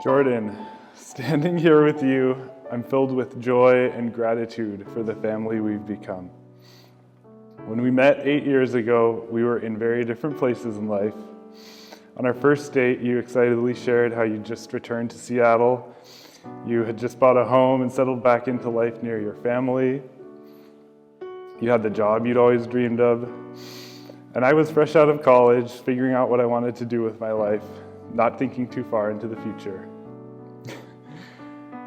Jordan, standing here with you, I'm filled with joy and gratitude for the family we've become. When we met 8 years ago, we were in very different places in life. On our first date, you excitedly shared how you just returned to Seattle. You had just bought a home and settled back into life near your family. You had the job you'd always dreamed of. And I was fresh out of college, figuring out what I wanted to do with my life, not thinking too far into the future.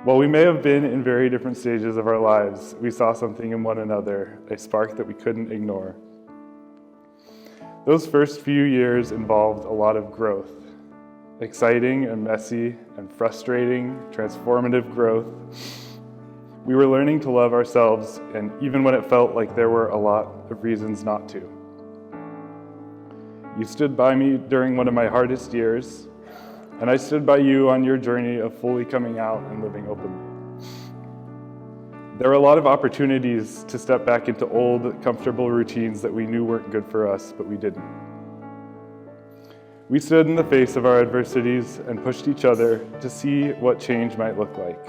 While we may have been in very different stages of our lives, we saw something in one another, a spark that we couldn't ignore. Those first few years involved a lot of growth, exciting and messy and frustrating, transformative growth. We were learning to love ourselves, and even when it felt like there were a lot of reasons not to. You stood by me during one of my hardest years, and I stood by you on your journey of fully coming out and living openly. There were a lot of opportunities to step back into old, comfortable routines that we knew weren't good for us, but we didn't. We stood in the face of our adversities and pushed each other to see what change might look like.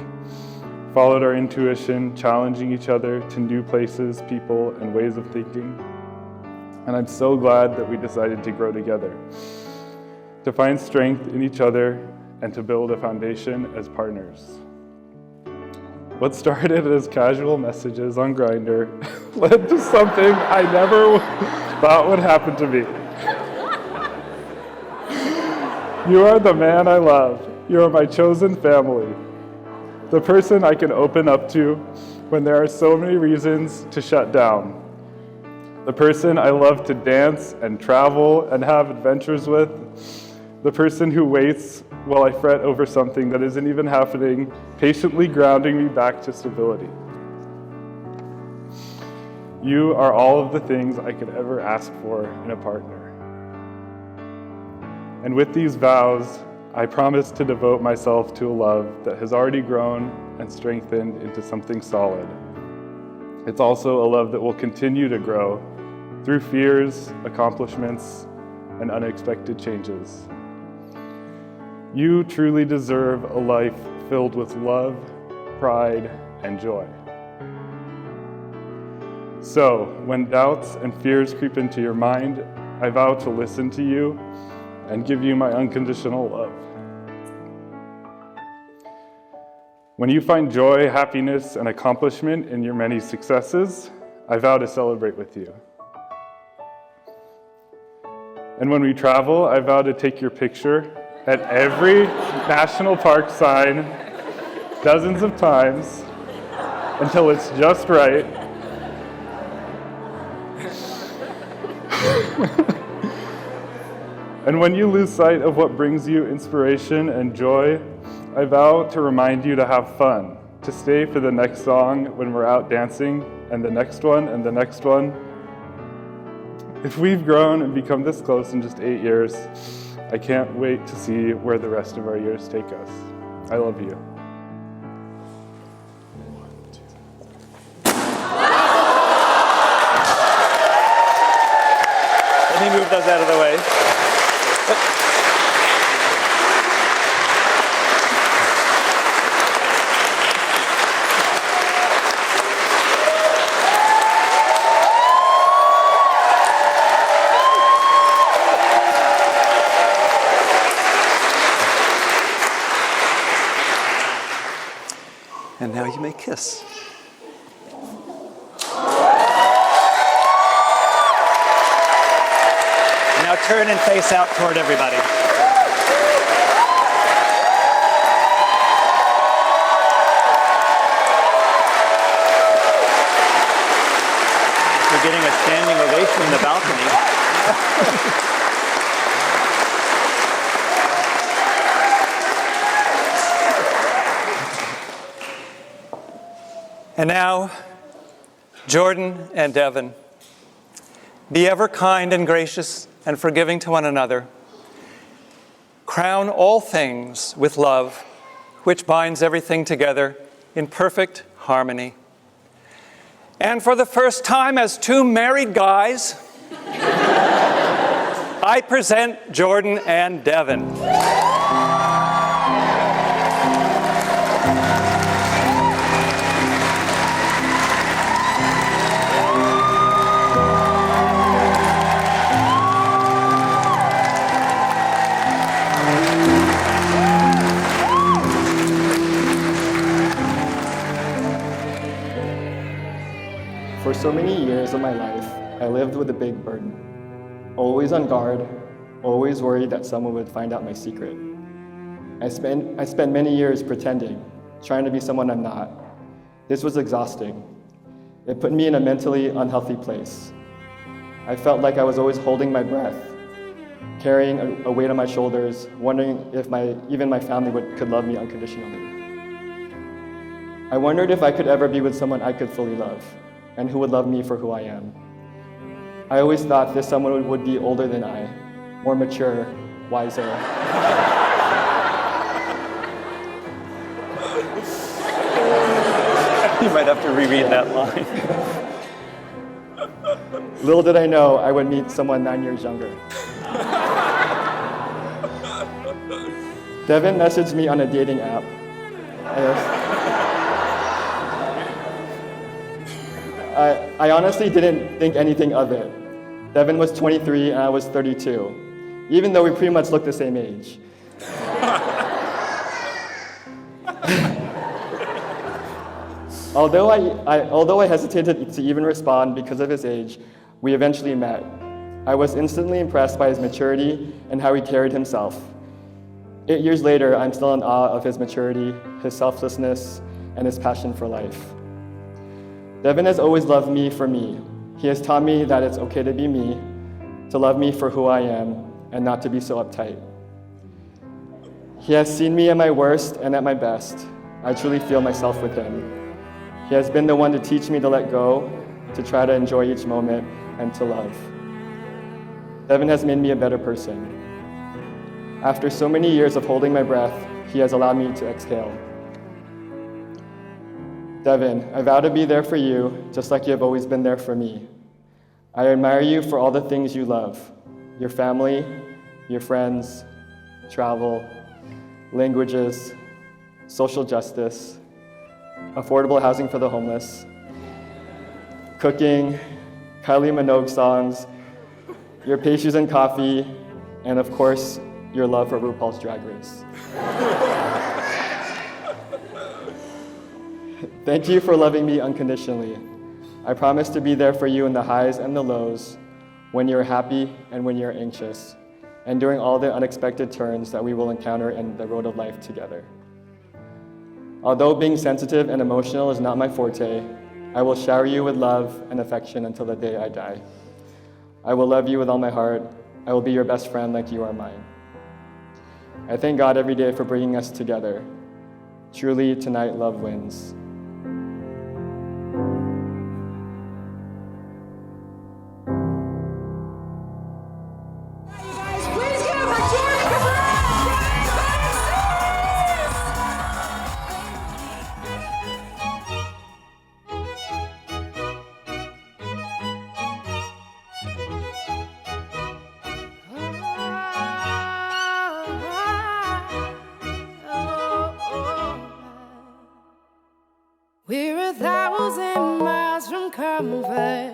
Followed our intuition, challenging each other to new places, people, and ways of thinking. And I'm so glad that we decided to grow together, to find strength in each other, and to build a foundation as partners. What started as casual messages on Grindr led to something I never thought would happen to me. You are the man I love. You are my chosen family. The person I can open up to when there are so many reasons to shut down. The person I love to dance and travel and have adventures with. The person who waits while I fret over something that isn't even happening, patiently grounding me back to stability. You are all of the things I could ever ask for in a partner. And with these vows, I promise to devote myself to a love that has already grown and strengthened into something solid. It's also a love that will continue to grow through fears, accomplishments, and unexpected changes. You truly deserve a life filled with love, pride, and joy. So, when doubts and fears creep into your mind, I vow to listen to you and give you my unconditional love. When you find joy, happiness, and accomplishment in your many successes, I vow to celebrate with you. And when we travel, I vow to take your picture at every national park sign dozens of times until it's just right. And when you lose sight of what brings you inspiration and joy, I vow to remind you to have fun, to stay for the next song when we're out dancing, and the next one, and the next one. If we've grown and become this close in just 8 years, I can't wait to see where the rest of our years take us. I love you. Let me move those out of the way. And now you may kiss. Now turn and face out toward everybody. You're getting a standing ovation in the balcony. And now, Jordan and Devin, be ever kind and gracious and forgiving to one another. Crown all things with love, which binds everything together in perfect harmony. And for the first time as two married guys, I present Jordan and Devin. years of my life, I lived with a big burden. Always on guard, always worried that someone would find out my secret. I spent many years pretending, trying to be someone I'm not. This was exhausting. It put me in a mentally unhealthy place. I felt like I was always holding my breath, carrying a weight on my shoulders, wondering if even my family could love me unconditionally. I wondered if I could ever be with someone I could fully love, and who would love me for who I am. I always thought this someone would be older than I, more mature, wiser. You might have to reread that line. Little did I know I would meet someone 9 years younger. Devin messaged me on a dating app. I honestly didn't think anything of it. Devin was 23 and I was 32, even though we pretty much looked the same age. Although I hesitated to even respond because of his age, we eventually met. I was instantly impressed by his maturity and how he carried himself. 8 years later, I'm still in awe of his maturity, his selflessness, and his passion for life. Devin has always loved me for me. He has taught me that it's okay to be me, to love me for who I am, and not to be so uptight. He has seen me at my worst and at my best. I truly feel myself with him. He has been the one to teach me to let go, to try to enjoy each moment, and to love. Devin has made me a better person. After so many years of holding my breath, he has allowed me to exhale. Devin, I vow to be there for you, just like you have always been there for me. I admire you for all the things you love: your family, your friends, travel, languages, social justice, affordable housing for the homeless, cooking, Kylie Minogue songs, your pastries and coffee, and of course, your love for RuPaul's Drag Race. Thank you for loving me unconditionally. I promise to be there for you in the highs and the lows, when you're happy and when you're anxious, and during all the unexpected turns that we will encounter in the road of life together. Although being sensitive and emotional is not my forte, I will shower you with love and affection until the day I die. I will love you with all my heart. I will be your best friend like you are mine. I thank God every day for bringing us together. Truly, tonight love wins. We're 1,000 miles from comfort.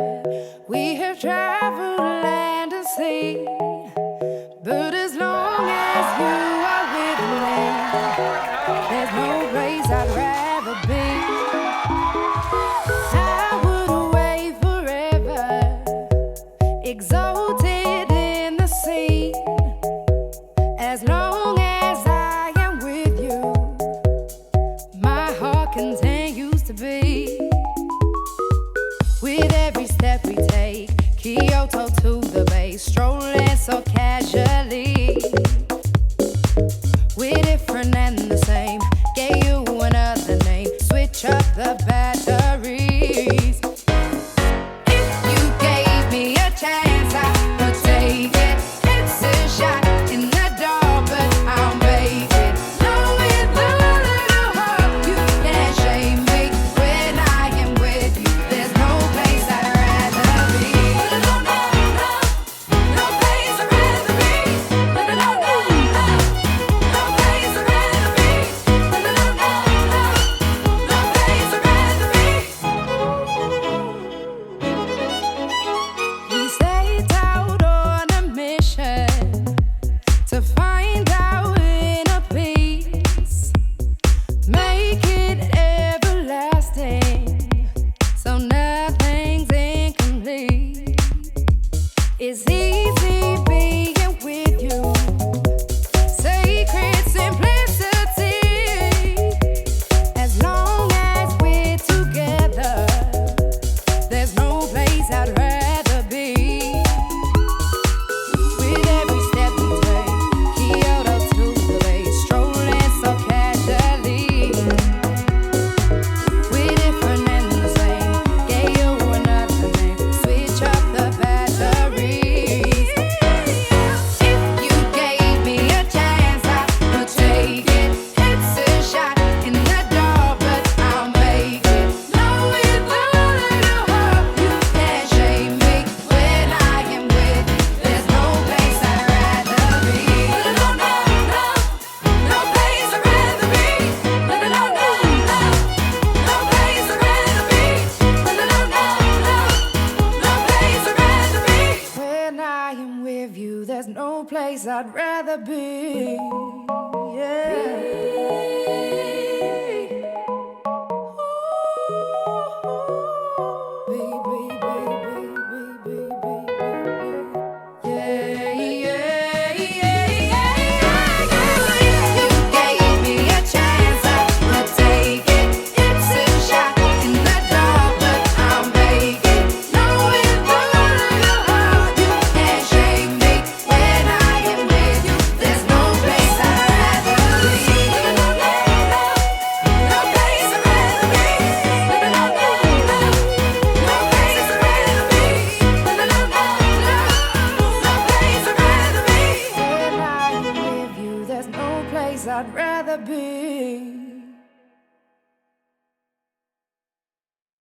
We have traveled land and sea. But as long as you are with me, there's no place I'd rather be. I would away forever, exalted in the sea. As long as I am with you, my heart continues to beat. With every step we take, Kyoto to the bay, strolling so casually. We're different and the same, gave you another name, switch up the batteries. If you gave me a chance, I would take it. It's a shot in the dark, but I'll make it. Knowing the little heart, you can't shame me. When I am with you, there's no place I'd rather be. No, no, no, no place I'd rather be. No, no, no, It's easy being with you. Sacred simplicity. As long as we're together, there's no place I'd rather be. With every step we take, Kyoto to the bay, strolling so casually. We're different and the same. Gave you another name. Switch up the batteries. If you gave me a chance, I would take it. It's a shot in the dark, but I'll make it. Knowing that it'll hurt, you can't shame me. When I am with you, there's no place I'd rather be. No, no, no, no place I'd rather be. No, no, no, no, no place I'd rather be. No, no, no, no, no place I'd rather be. When I am with you, there's no place I'd rather be. I'd rather be.